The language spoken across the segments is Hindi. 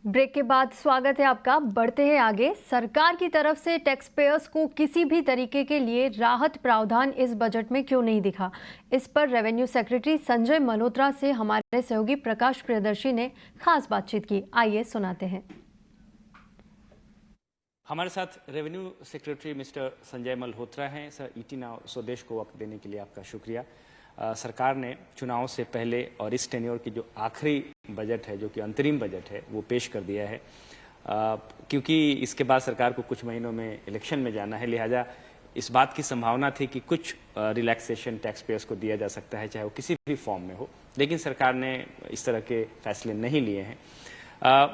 ब्रेक के बाद स्वागत है आपका। बढ़ते हैं आगे। सरकार की तरफ से टैक्स पेयर्स को किसी भी तरीके के लिए राहत प्रावधान इस बजट में क्यों नहीं दिखा, इस पर रेवेन्यू सेक्रेटरी संजय मल्होत्रा से हमारे सहयोगी प्रकाश प्रियदर्शी ने खास बातचीत की। आइए सुनाते हैं। हमारे साथ revenue secretary mister Sanjay Malhotra हैं। सर, ईटी नाउ स्वदेश को वक्त देने के लिए आपका शुक्रिया। सरकार ने चुनाव से पहले और इस टेन्योर की जो आखिरी बजट है, जो कि अंतरिम बजट है, वो पेश कर दिया है। क्योंकि इसके बाद सरकार को कुछ महीनों में इलेक्शन में जाना है, लिहाजा इस बात की संभावना थी कि कुछ रिलैक्सेशन टैक्स पेयर्स को दिया जा सकता है, चाहे वो किसी भी फॉर्म में हो, लेकिन सरकार ने इस तरह के फैसले नहीं लिए हैं।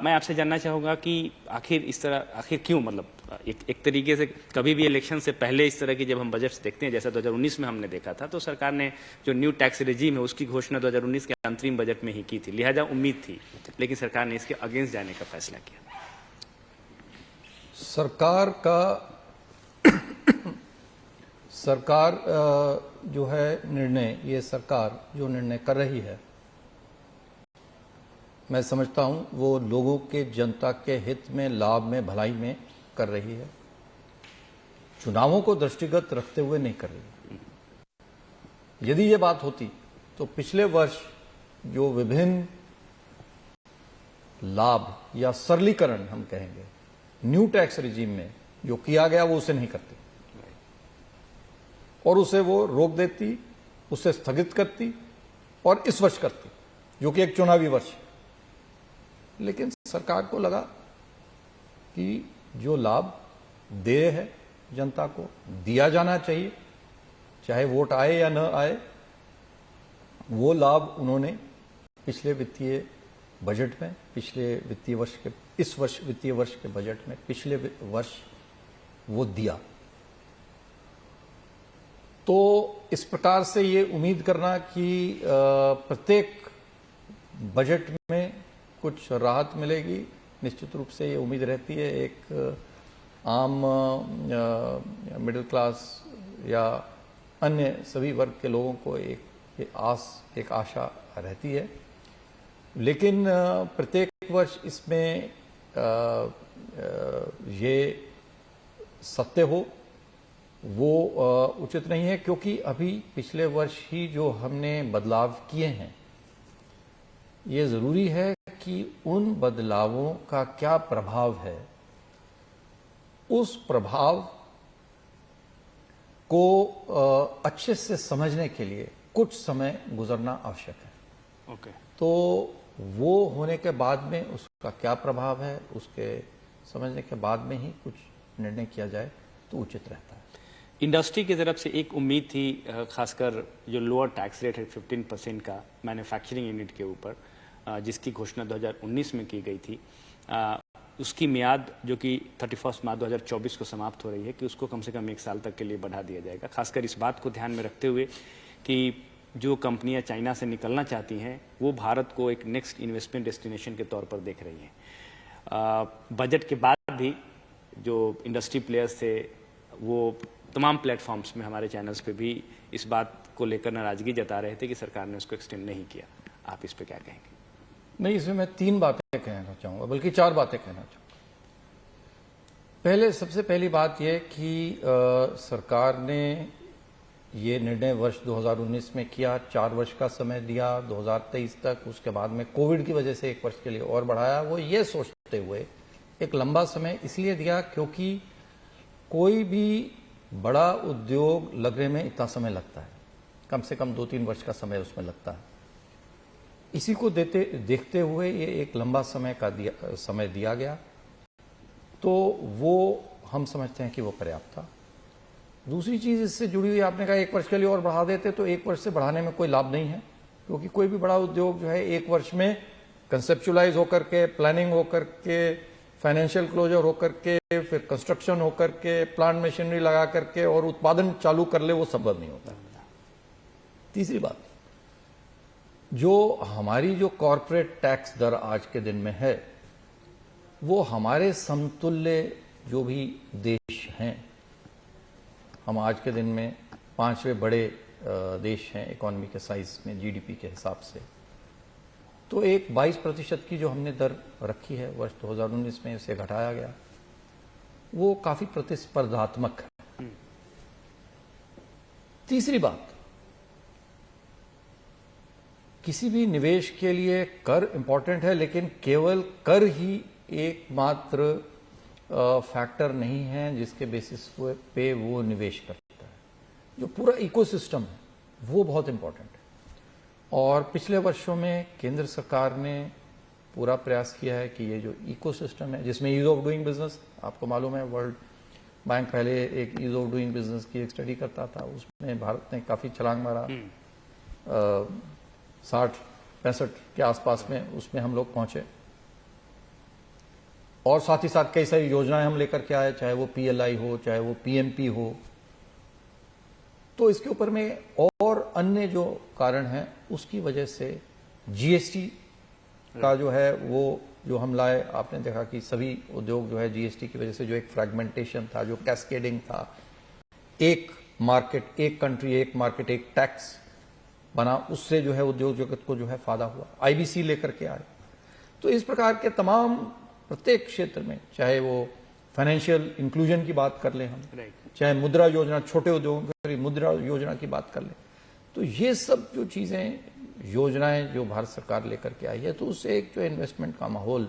मैं आपसे जानना चाहूँगा कि आखिर क्यों, मतलब एक तरीके से कभी भी इलेक्शन से पहले इस तरह की जब हम बजट्स देखते हैं, जैसा 2019 में हमने देखा था, तो सरकार ने जो न्यू टैक्स रेजीम है उसकी घोषणा 2019 के अंतरिम बजट में ही की थी, लिहाजा उम्मीद थी, लेकिन सरकार ने इसके अगेंस्ट जाने का फैसला किया। सरकार जो है निर्णय, ये सरकार जो निर्णय कर रही है, मैं समझता हूं वो लोगों के, जनता के हित में, लाभ में, भलाई में कर रही है। चुनावों को दृष्टिगत रखते हुए नहीं कर रही है। यदि ये बात होती तो पिछले वर्ष जो विभिन्न लाभ या सरलीकरण हम कहेंगे न्यू टैक्स रिजीम में जो किया गया, वो उसे नहीं करती और उसे वो रोक देती, उसे स्थगित करती और इस वर्ष करती, जो कि एक चुनावी वर्ष है। लेकिन सरकार को लगा कि जो लाभ देय है जनता को, दिया जाना चाहिए, चाहे वोट आए या न आए, वो लाभ उन्होंने पिछले वित्तीय बजट में, पिछले वित्तीय वर्ष के, इस वर्ष वित्तीय वर्ष के बजट में पिछले वर्ष वो दिया। तो इस प्रकार से ये उम्मीद करना कि प्रत्येक बजट में कुछ राहत मिलेगी, निश्चित रूप से ये उम्मीद रहती है। एक आम मिडिल क्लास या अन्य सभी वर्ग के लोगों को एक आशा रहती है। लेकिन प्रत्येक वर्ष इसमें ये सत्य हो वो उचित नहीं है, क्योंकि अभी पिछले वर्ष ही जो हमने बदलाव किए हैं, ये जरूरी है कि उन बदलावों का क्या प्रभाव है, उस प्रभाव को अच्छे से समझने के लिए कुछ समय गुजरना आवश्यक है। ओके। तो वो होने के बाद में उसका क्या प्रभाव है, उसके समझने के बाद में ही कुछ निर्णय किया जाए तो उचित रहता है। इंडस्ट्री की तरफ से एक उम्मीद थी, खासकर जो लोअर टैक्स रेट है 15% का मैन्युफैक्चरिंग यूनिट के ऊपर, जिसकी घोषणा 2019 में की गई थी, उसकी मियाद जो कि 31 मार्च 2024 को समाप्त हो रही है, कि उसको कम से कम 1 साल तक के लिए बढ़ा दिया जाएगा। खासकर इस बात को ध्यान में रखते हुए कि जो कंपनियां चाइना से निकलना चाहती हैं, वो भारत को एक नेक्स्ट इन्वेस्टमेंट डेस्टिनेशन के तौर पर देख रही हैं। बजट के बाद भी जो इंडस्ट्री प्लेयर्स थे, वो तमाम प्लेटफॉर्म्स में, हमारे चैनल्स पे भी इस बात को लेकर नाराजगी जता रहे थे कि सरकार ने उसको एक्सटेंड नहीं किया। आप इस पे क्या कहेंगे? नहीं, इसमें मैं 3 बातें कहना चाहूंगा, बल्कि 4 बातें कहना चाहूंगा। पहले, सबसे पहली बात यह कि सरकार ने ये निर्णय वर्ष 2019 में किया, 4 वर्ष का समय दिया 2023 तक, उसके बाद में कोविड की वजह से 1 वर्ष के लिए और बढ़ाया। वो ये सोचते हुए एक लंबा समय इसलिए दिया क्योंकि कोई भी बड़ा उद्योग लगने में इतना समय लगता है, कम से कम 2-3 वर्ष का समय उसमें लगता है। इसी को देखते हुए ये एक लंबा समय दिया गया, तो वो हम समझते हैं कि वो पर्याप्त था। दूसरी चीज इससे जुड़ी हुई, आपने कहा 1 वर्ष के लिए और बढ़ा देते, तो 1 वर्ष से बढ़ाने में कोई लाभ नहीं है, क्योंकि कोई भी बड़ा उद्योग जो है 1 वर्ष में कंसेप्चुलाइज होकर के, प्लानिंग होकर के, फाइनेंशियल क्लोजर होकर के, फिर कंस्ट्रक्शन होकर के, प्लांट मशीनरी लगा करके और उत्पादन चालू कर ले, वो संभव नहीं होता। तीसरी बात, जो हमारी जो कॉरपोरेट टैक्स दर आज के दिन में है, वो हमारे समतुल्य जो भी देश हैं, हम आज के दिन में 5वें बड़े देश हैं इकोनॉमी के साइज में, जीडीपी के हिसाब से, तो एक 22% की जो हमने दर रखी है वर्ष 2019 में, इसे घटाया गया, वो काफी प्रतिस्पर्धात्मक है। तीसरी बात, किसी भी निवेश के लिए कर इंपॉर्टेंट है, लेकिन केवल कर ही एकमात्र फैक्टर नहीं है जिसके बेसिस पे वो निवेश करता है। जो पूरा इकोसिस्टम है वो बहुत इंपॉर्टेंट है। और पिछले वर्षों में केंद्र सरकार ने पूरा प्रयास किया है कि ये जो इकोसिस्टम है, जिसमें ईज ऑफ डूइंग बिजनेस, आपको मालूम है वर्ल्ड बैंक पहले एक ईज ऑफ डूइंग बिजनेस की एक स्टडी करता था, उसमें भारत ने काफी छलांग मारा। 60-65 के आसपास में उसमें हम लोग पहुंचे। और साथ ही साथ कई सारी योजनाएं हम लेकर के आए, चाहे वो PLI हो, चाहे वो PMP हो। तो इसके ऊपर में और अन्य जो कारण हैं उसकी वजह से GST का जो है वो जो हम लाए, आपने देखा कि सभी उद्योग जो है GST की वजह से जो एक फ्रैगमेंटेशन था, जो कैस्केडिंग था, एक मार्केट एक कंट्री एक मार्केट एक टैक्स बना, उससे जो है उद्योग जगत को जो है फायदा हुआ। IBC लेकर के आए। तो इस प्रकार के तमाम प्रत्येक क्षेत्र में, चाहे वो फाइनेंशियल इंक्लूजन की बात कर लें हम, चाहे मुद्रा योजना, छोटे उद्योगों की मुद्रा योजना की बात कर लें, तो ये सब जो चीजें योजनाएं जो भारत सरकार लेकर के आई है, तो उससे एक जो इन्वेस्टमेंट का माहौल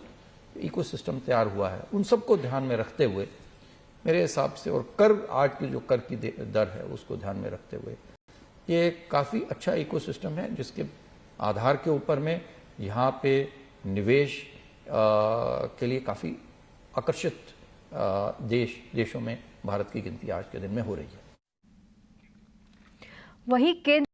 इकोसिस्टम तैयार हुआ है, उन सबको ध्यान में रखते हुए मेरे हिसाब से, और कर आज की जो कर की दर है उसको ध्यान में रखते हुए, ये काफी अच्छा इकोसिस्टम है जिसके आधार के ऊपर में यहाँ पे निवेश के लिए काफी आकर्षित देशों में भारत की गिनती आज के दिन में हो रही है। वहीं केंद्र